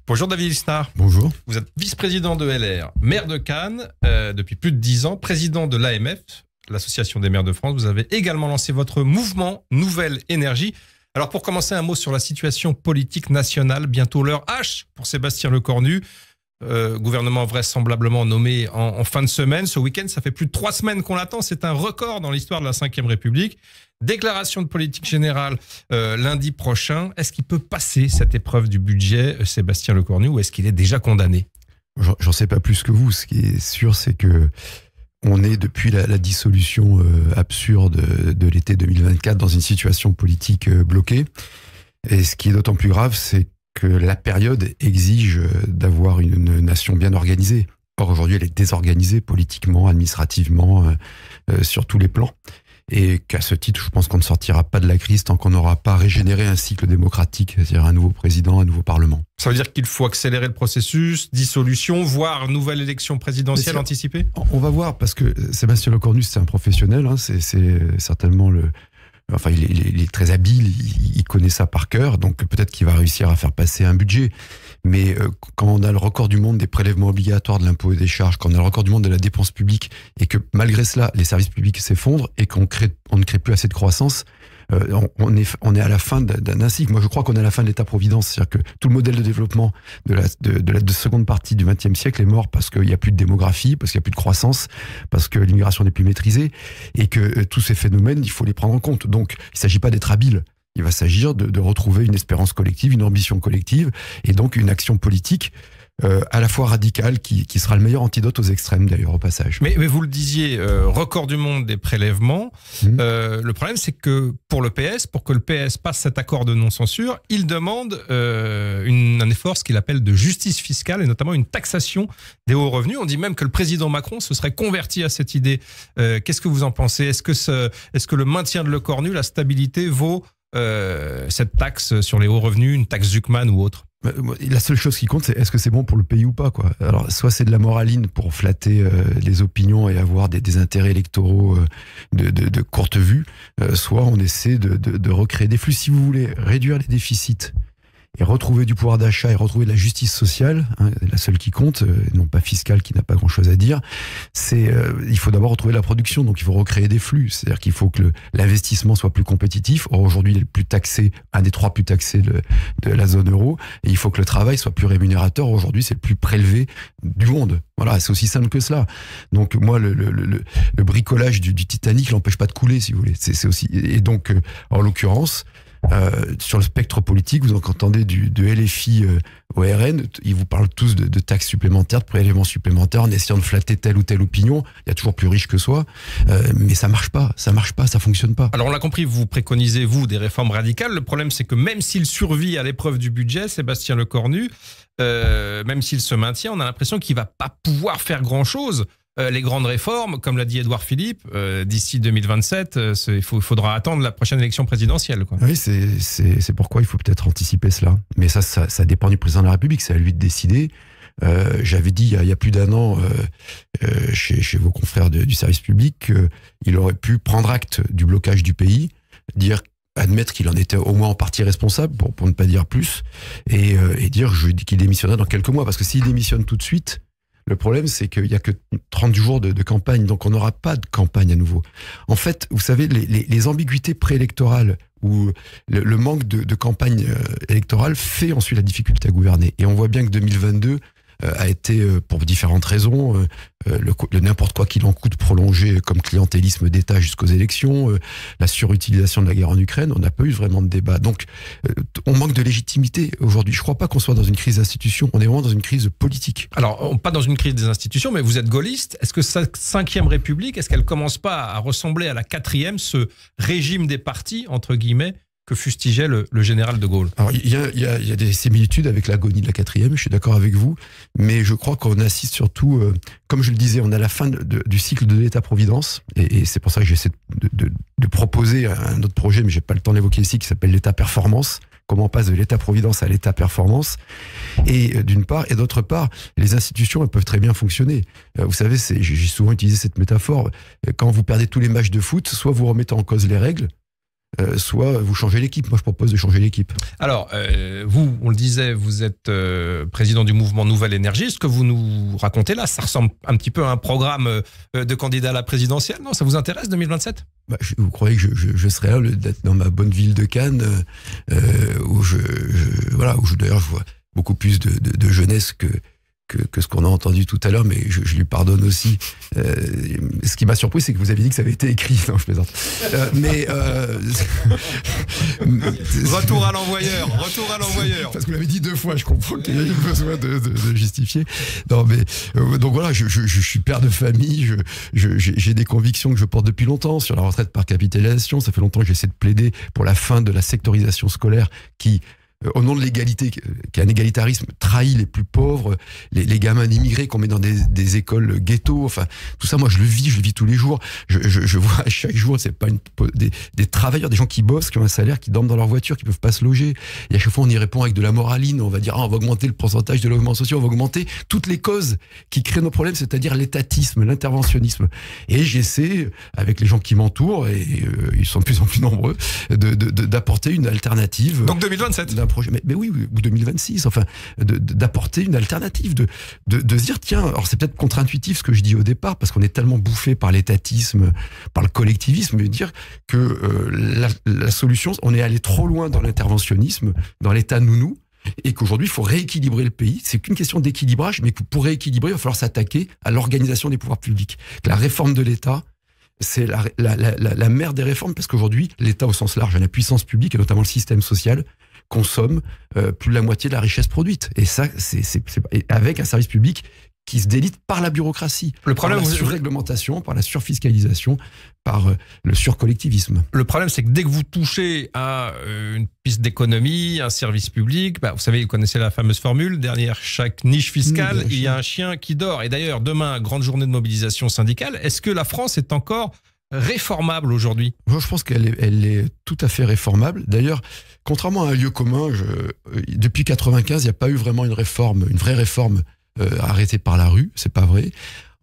Bonjour David Lisnard. Bonjour. Vous êtes vice-président de LR, maire de Cannes depuis plus de 10 ans, président de l'AMF, l'Association des maires de France. Vous avez également lancé votre mouvement Nouvelle Énergie. Alors pour commencer, un mot sur la situation politique nationale. Bientôt l'heure H pour Sébastien Lecornu. Gouvernement vraisemblablement nommé en fin de semaine. Ce week-end, ça fait plus de 3 semaines qu'on l'attend. C'est un record dans l'histoire de la Ve République. Déclaration de politique générale lundi prochain. Est-ce qu'il peut passer cette épreuve du budget, Sébastien Lecornu, ou est-ce qu'il est déjà condamné? J'en sais pas plus que vous. Ce qui est sûr, c'est que on est depuis la dissolution absurde de l'été 2024 dans une situation politique bloquée. Et ce qui est d'autant plus grave, c'est que la période exige d'avoir une nation bien organisée. Or, aujourd'hui, elle est désorganisée politiquement, administrativement, sur tous les plans. Et qu'à ce titre, je pense qu'on ne sortira pas de la crise tant qu'on n'aura pas régénéré un cycle démocratique, c'est-à-dire un nouveau président, un nouveau parlement. Ça veut dire qu'il faut accélérer le processus, dissolution, voire nouvelle élection présidentielle anticipée? On va voir, parce que Sébastien Lecornu, c'est un professionnel, hein, c'est certainement Enfin, il est très habile, il connaît ça par cœur, donc peut-être qu'il va réussir à faire passer un budget. Mais quand on a le record du monde des prélèvements obligatoires, de l'impôt et des charges, quand on a le record du monde de la dépense publique, et que malgré cela, les services publics s'effondrent et qu'on ne crée plus assez de croissance, on est à la fin d'un cycle. Moi, je crois qu'on est à la fin de l'État-providence. C'est-à-dire que tout le modèle de développement de la seconde partie du XXe siècle est mort parce qu'il n'y a plus de démographie, parce qu'il n'y a plus de croissance, parce que l'immigration n'est plus maîtrisée, et que tous ces phénomènes, il faut les prendre en compte. Donc, il ne s'agit pas d'être habile. Il va s'agir de retrouver une espérance collective, une ambition collective, et donc une action politique à la fois radicale, qui sera le meilleur antidote aux extrêmes, d'ailleurs, au passage. Mais vous le disiez, record du monde des prélèvements. Le problème, c'est que pour que le PS passe cet accord de non-censure, il demande un effort, ce qu'il appelle de justice fiscale, et notamment une taxation des hauts revenus. On dit même que le président Macron se serait converti à cette idée. Qu'est-ce que vous en pensez? Est-ce que le maintien de Lecornu, la stabilité, vaut cette taxe sur les hauts revenus, une taxe Zuckman ou autre? La seule chose qui compte, c'est est-ce que c'est bon pour le pays ou pas, quoi. Alors, soit c'est de la moraline pour flatter les opinions et avoir des intérêts électoraux de courte vue, soit on essaie de recréer des flux. Si vous voulez réduire les déficits et retrouver du pouvoir d'achat et retrouver de la justice sociale, hein, la seule qui compte, non pas fiscale qui n'a pas grand-chose à dire, c'est il faut d'abord retrouver la production, donc il faut recréer des flux, c'est-à-dire qu'il faut que l'investissement soit plus compétitif. Or aujourd'hui il est le plus taxé, un des 3 plus taxés de la zone euro, et il faut que le travail soit plus rémunérateur. Aujourd'hui c'est le plus prélevé du monde. Voilà, c'est aussi simple que cela. Donc moi le bricolage du Titanic l'empêche pas de couler, si vous voulez. C'est aussi, et donc en l'occurrence, sur le spectre politique, vous entendez de LFI au RN, ils vous parlent tous de taxes supplémentaires, de prélèvements supplémentaires, en essayant de flatter telle ou telle opinion. Il y a toujours plus riche que soi, mais ça marche pas, ça fonctionne pas. Alors on l'a compris, vous préconisez, vous, des réformes radicales. Le problème, c'est que même s'il survit à l'épreuve du budget, Sébastien Lecornu, même s'il se maintient, on a l'impression qu'il va pas pouvoir faire grand-chose. Les grandes réformes, comme l'a dit Édouard Philippe, d'ici 2027, il faudra attendre la prochaine élection présidentielle, quoi. Oui, c'est pourquoi il faut peut-être anticiper cela. Mais ça dépend du président de la République, c'est à lui de décider. J'avais dit il y a plus d'1 an chez vos confrères du service public qu'il aurait pu prendre acte du blocage du pays, admettre qu'il en était au moins en partie responsable, pour ne pas dire plus, et dire qu'il démissionnerait dans quelques mois. Parce que s'il démissionne tout de suite, le problème, c'est qu'il n'y a que 30 jours de campagne, donc on n'aura pas de campagne à nouveau. En fait, vous savez, les ambiguïtés préélectorales ou le manque de campagne électorale fait ensuite la difficulté à gouverner. Et on voit bien que 2022 a été, pour différentes raisons, le n'importe quoi qu'il en coûte prolongé comme clientélisme d'État jusqu'aux élections, la surutilisation de la guerre en Ukraine, on n'a pas eu vraiment de débat. Donc, on manque de légitimité aujourd'hui. Je ne crois pas qu'on soit dans une crise d'institutions, on est vraiment dans une crise politique. Alors, pas dans une crise des institutions, mais vous êtes gaulliste. Est-ce que cette 5e République, est-ce qu'elle commence pas à ressembler à la 4e, ce régime des partis, entre guillemets, que fustigeait le général de Gaulle? Alors, il y a des similitudes avec l'agonie de la 4e, je suis d'accord avec vous, mais je crois qu'on assiste surtout, comme je le disais, on est à la fin du cycle de l'État-providence, et c'est pour ça que j'essaie de proposer un autre projet, mais j'ai pas le temps d'évoquer ici, qui s'appelle l'État-performance. Comment on passe de l'État-providence à l'État-performance, et d'une part, et d'autre part, les institutions, elles peuvent très bien fonctionner. Vous savez, j'ai souvent utilisé cette métaphore, quand vous perdez tous les matchs de foot, soit vous remettez en cause les règles, soit vous changez l'équipe. Moi, je propose de changer l'équipe. Alors, vous, on le disait, vous êtes président du mouvement Nouvelle Énergie. Ce que vous nous racontez là, ça ressemble un petit peu à un programme de candidat à la présidentielle. Non, ça vous intéresse, 2027 ? Vous croyez que je serais là, d'être dans ma bonne ville de Cannes, où d'ailleurs je vois beaucoup plus de jeunesse que ce qu'on a entendu tout à l'heure, mais je lui pardonne aussi. Ce qui m'a surpris, c'est que vous avez dit que ça avait été écrit. Non, je plaisante. Retour à l'envoyeur. Parce que vous l'avez dit 2 fois, je comprends qu'il y ait besoin de justifier. Non, mais donc voilà, je suis père de famille, j'ai des convictions que je porte depuis longtemps sur la retraite par capitalisation. Ça fait longtemps que j'essaie de plaider pour la fin de la sectorisation scolaire qui, au nom de l'égalité, qui est un égalitarisme, trahit les plus pauvres, les gamins d'immigrés qu'on met dans des écoles ghetto. Enfin, tout ça, moi, je le vis tous les jours. Je vois chaque jour, c'est pas des travailleurs, des gens qui bossent, qui ont un salaire, qui dorment dans leur voiture, qui peuvent pas se loger. Et à chaque fois, on y répond avec de la moraline. On va dire, on va augmenter le pourcentage de logements sociaux, on va augmenter toutes les causes qui créent nos problèmes, c'est-à-dire l'étatisme, l'interventionnisme. Et j'essaie, avec les gens qui m'entourent, et ils sont de plus en plus nombreux, d'apporter une alternative. Donc 2027. Projet, mais oui, ou 2026, enfin, d'apporter une alternative, de se dire, tiens, alors c'est peut-être contre-intuitif ce que je dis au départ, parce qu'on est tellement bouffé par l'étatisme, par le collectivisme, mais dire que la solution, on est allé trop loin dans l'interventionnisme, dans l'état nounou, et qu'aujourd'hui, il faut rééquilibrer le pays. C'est qu'une question d'équilibrage, mais que pour rééquilibrer, il va falloir s'attaquer à l'organisation des pouvoirs publics. La réforme de l'État, c'est la mère des réformes, parce qu'aujourd'hui, l'État au sens large, la puissance publique, et notamment le système social, consomme plus de la moitié de la richesse produite. Et ça, c'est avec un service public qui se délite par la bureaucratie, le problème, par la surréglementation, par la surfiscalisation, par le surcollectivisme. Le problème, c'est que dès que vous touchez à une piste d'économie, un service public, vous savez, vous connaissez la fameuse formule, derrière chaque niche fiscale, il y a un chien qui dort. Et d'ailleurs, demain, grande journée de mobilisation syndicale. Est-ce que la France est encore réformable aujourd'hui? Je pense qu'elle est tout à fait réformable. D'ailleurs, contrairement à un lieu commun, depuis 95, il n'y a pas eu vraiment une vraie réforme arrêtée par la rue. C'est pas vrai.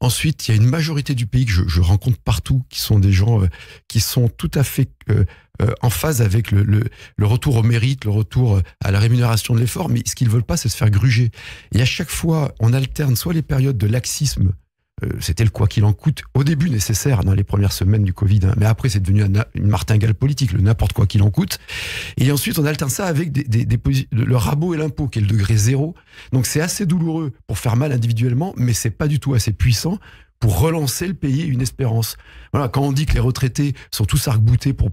Ensuite, il y a une majorité du pays que je rencontre partout, qui sont des gens qui sont tout à fait en phase avec le retour au mérite, le retour à la rémunération de l'effort. Mais ce qu'ils veulent pas, c'est se faire gruger. Et à chaque fois, on alterne soit les périodes de laxisme. C'était le quoi qu'il en coûte, au début nécessaire dans les premières semaines du Covid, mais après c'est devenu une martingale politique, le n'importe quoi qu'il en coûte. Et ensuite on alterne ça avec le rabot et l'impôt, qui est le degré 0. Donc c'est assez douloureux pour faire mal individuellement, mais c'est pas du tout assez puissant pour relancer le pays et une espérance. Voilà, quand on dit que les retraités sont tous arc-boutés pour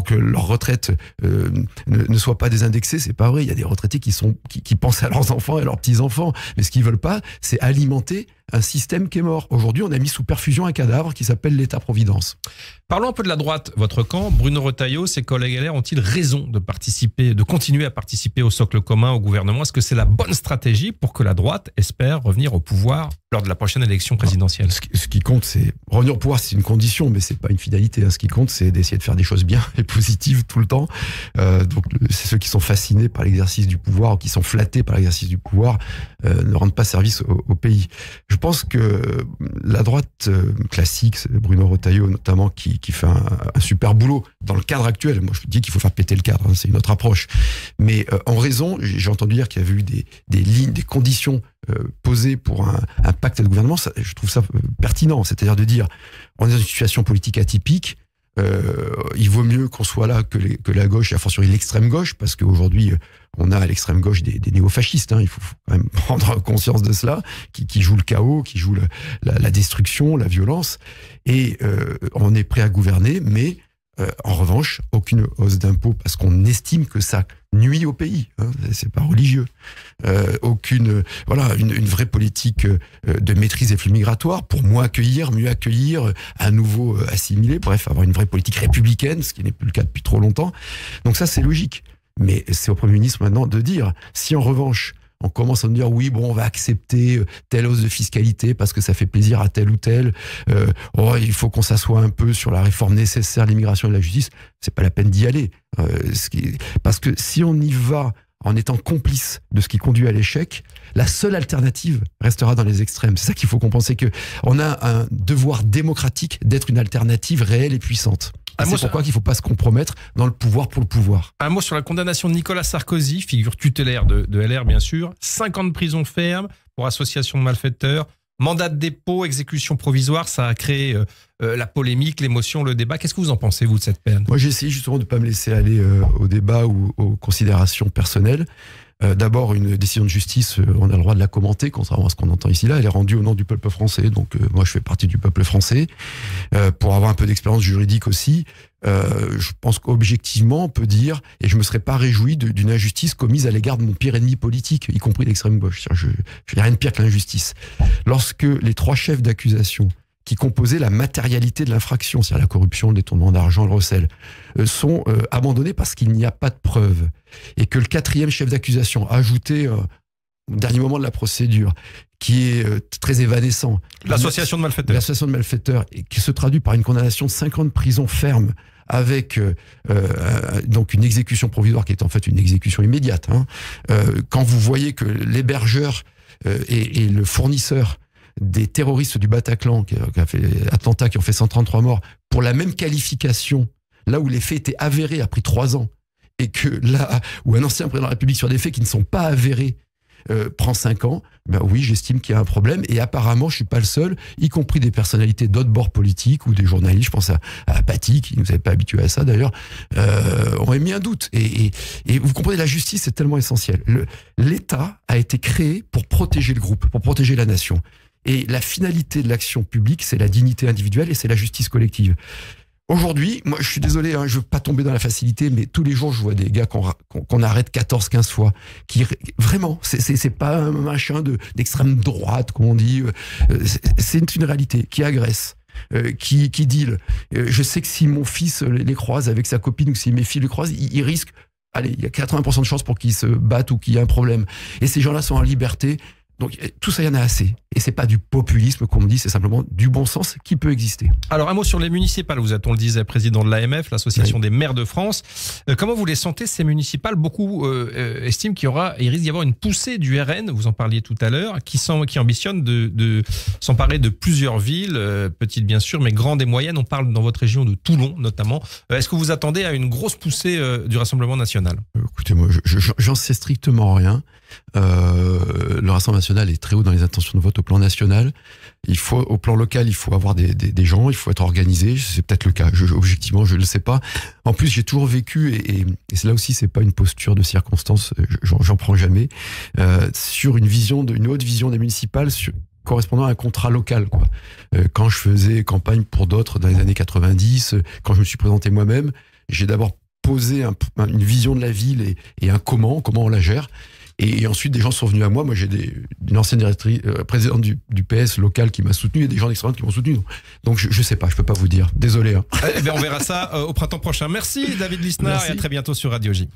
que leur retraite ne soit pas désindexée, c'est pas vrai. Il y a des retraités qui pensent à leurs enfants et à leurs petits-enfants, mais ce qu'ils veulent pas, c'est alimenter un système qui est mort. Aujourd'hui, on a mis sous perfusion un cadavre qui s'appelle l'État-providence. Parlons un peu de la droite. Votre camp, Bruno Retailleau, ses collègues LR ont-ils raison de continuer à participer au socle commun au gouvernement? Est-ce que c'est la bonne stratégie pour que la droite espère revenir au pouvoir lors de la prochaine élection présidentielle? Ce qui compte, c'est revenir au pouvoir, c'est une condition, mais c'est pas une finalité. Ce qui compte, c'est d'essayer de faire des choses bien et positives tout le temps. Donc, c'est ceux qui sont fascinés par l'exercice du pouvoir ou qui sont flattés par l'exercice du pouvoir ne rendent pas service au pays. Je pense que la droite classique, Bruno Retailleau notamment, qui fait un super boulot dans le cadre actuel. Moi, je dis qu'il faut faire péter le cadre, c'est une autre approche. Mais en raison, j'ai entendu dire qu'il y avait eu des lignes, des conditions posées pour un pacte de gouvernement. Je trouve ça pertinent, c'est-à-dire de dire, on est dans une situation politique atypique. Il vaut mieux qu'on soit là que la gauche, et a fortiori l'extrême gauche, parce qu'aujourd'hui on a à l'extrême gauche des néofascistes. Il faut quand même prendre conscience de cela, qui jouent le chaos, qui jouent la destruction, la violence, et on est prêt à gouverner, mais en revanche, aucune hausse d'impôts, parce qu'on estime que ça nuit au pays. C'est pas religieux. Une vraie politique de maîtrise des flux migratoires pour mieux accueillir, à nouveau assimiler. Bref, avoir une vraie politique républicaine, ce qui n'est plus le cas depuis trop longtemps. Donc ça, c'est logique. Mais c'est au Premier ministre maintenant de dire, si en revanche on commence à nous dire oui, bon, on va accepter telle hausse de fiscalité parce que ça fait plaisir à tel ou tel. Il faut qu'on s'assoie un peu sur la réforme nécessaire de l'immigration et de la justice. C'est pas la peine d'y aller. Parce que si on y va en étant complice de ce qui conduit à l'échec, la seule alternative restera dans les extrêmes. C'est ça qu'il faut comprendre, c'est que on a un devoir démocratique d'être une alternative réelle et puissante. C'est pourquoi qu'il ne faut pas se compromettre dans le pouvoir pour le pouvoir. Un mot sur la condamnation de Nicolas Sarkozy, figure tutélaire de LR bien sûr. 5 ans de prison ferme pour association de malfaiteurs. Mandat de dépôt, exécution provisoire, ça a créé la polémique, l'émotion, le débat. Qu'est-ce que vous en pensez, vous, de cette peine? Moi, j'ai essayé justement de ne pas me laisser aller au débat ou aux considérations personnelles. D'abord, une décision de justice, on a le droit de la commenter, contrairement à ce qu'on entend ici. Là, elle est rendue au nom du peuple français. Donc, moi, je fais partie du peuple français. Pour avoir un peu d'expérience juridique aussi, je pense qu'objectivement, on peut dire, et je me serais pas réjoui d'une injustice commise à l'égard de mon pire ennemi politique, y compris l'extrême gauche. Je n'ai rien de pire que l'injustice. Lorsque les 3 chefs d'accusation qui composaient la matérialité de l'infraction, c'est-à-dire la corruption, le détournement d'argent, le recel, sont abandonnés parce qu'il n'y a pas de preuves. Et que le 4e chef d'accusation, ajouté au dernier moment de la procédure, qui est très évanescent. L'association de malfaiteurs. L'association de malfaiteurs, et qui se traduit par une condamnation de 5 ans de prison ferme, avec donc une exécution provisoire qui est en fait une exécution immédiate. Quand vous voyez que l'hébergeur et le fournisseur des terroristes du Bataclan qui a fait attentats qui ont fait 133 morts pour la même qualification, là où les faits étaient avérés a pris 3 ans, et que là où un ancien président de la République sur des faits qui ne sont pas avérés prend 5 ans, ben oui, j'estime qu'il y a un problème, et apparemment je suis pas le seul, y compris des personnalités d'autres bords politiques ou des journalistes, je pense à Paty, qui nous avait pas habitués à ça d'ailleurs, ont émis un doute. Et vous comprenez, la justice c'est tellement essentiel. L'État a été créé pour protéger le groupe, pour protéger la nation. Et la finalité de l'action publique, c'est la dignité individuelle et c'est la justice collective. Aujourd'hui, moi je suis désolé, je veux pas tomber dans la facilité, mais tous les jours je vois des gars qu'on arrête 14-15 fois, qui vraiment, c'est pas un machin d'extrême droite, comme on dit, c'est une réalité, qui agresse. Qui deal. Je sais que si mon fils les croise avec sa copine ou si mes filles les croisent, il risque, allez, il y a 80% de chances pour qu'ils se battent ou qu'il y ait un problème. Et ces gens-là sont en liberté. Donc tout ça, il y en a assez. Et c'est pas du populisme, comme on dit, c'est simplement du bon sens qui peut exister. Alors un mot sur les municipales. Vous êtes, on le disait, président de l'AMF, l'Association des maires de France. Comment vous les sentez, ces municipales? Beaucoup estiment il risque d'y avoir une poussée du RN, vous en parliez tout à l'heure, qui ambitionne de s'emparer de plusieurs villes, petites bien sûr, mais grandes et moyennes. On parle dans votre région de Toulon notamment. Est-ce que vous attendez à une grosse poussée du Rassemblement national? Écoutez, moi, j'en sais strictement rien. Le Rassemblement national est très haut dans les intentions de vote au plan national. Au plan local, il faut avoir des gens, il faut être organisé. C'est peut-être le cas. Objectivement, je ne le sais pas. En plus, j'ai toujours vécu, et là aussi, c'est pas une posture de circonstance. J'en prends jamais. Sur une haute vision des municipales, correspondant à un contrat local, quoi. Quand je faisais campagne pour d'autres dans les années 90, quand je me suis présenté moi-même, j'ai d'abord posé une vision de la ville et un comment on la gère. Et ensuite, des gens sont venus à moi. Moi, j'ai une ancienne présidente du PS local qui m'a soutenu et des gens d'extrême qui m'ont soutenu. Donc, je sais pas, je peux pas vous dire. Désolé. Eh bien, on verra ça au printemps prochain. Merci, David Lisnard, et à très bientôt sur Radio J.